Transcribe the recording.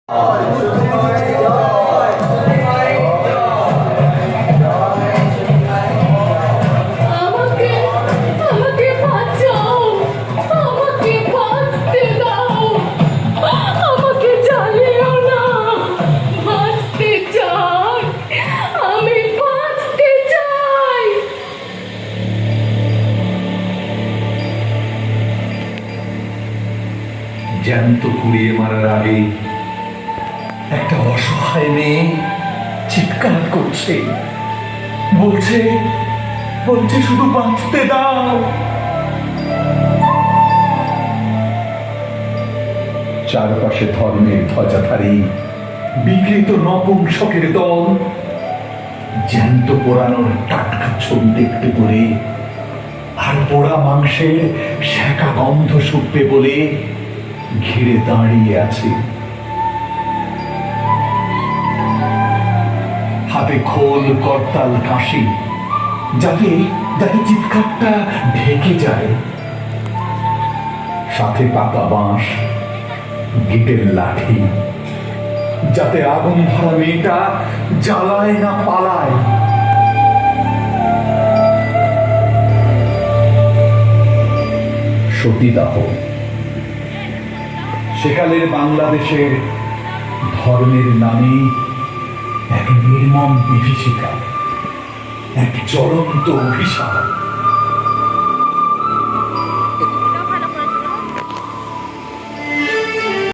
আমাকে আমাকে বাঁচাও, আমাকে বাঁচতে দাও, আমাকে জ্বালিও না, বাঁচতে চাই, আমি বাঁচতে চাই। জ্যান্ত পুড়িয়ে মারার আগে একটা অসহায় মেয়ে চিৎকার করছে, বলছে বলছে শুধু বাঁচতে দাও। চারপাশে ধর্মের ধ্বজাধারী বিকৃত নপুংসকের দল জ্যান্ত পোড়ানোর টাটকা ছবি দেখতে বলে আর পোড়া মাংসের সেকা গন্ধ শুকবে বলে ঘিরে দাঁড়িয়ে আছে। হাতে খোল, করতাল, কাশি, যাতে যাতে চিৎকারটা ঢেকে যায়। সাথে পাকা বাঁশ, গিটের লাঠি, যাতে আগুন ধরা মেয়েটা জ্বালায় না পালায়। সতীদাহ সেকালের বাংলাদেশের ধর্মের নামে এক নির্মম বিভীষিকা, এক জ্বলন্ত অভিশাপ।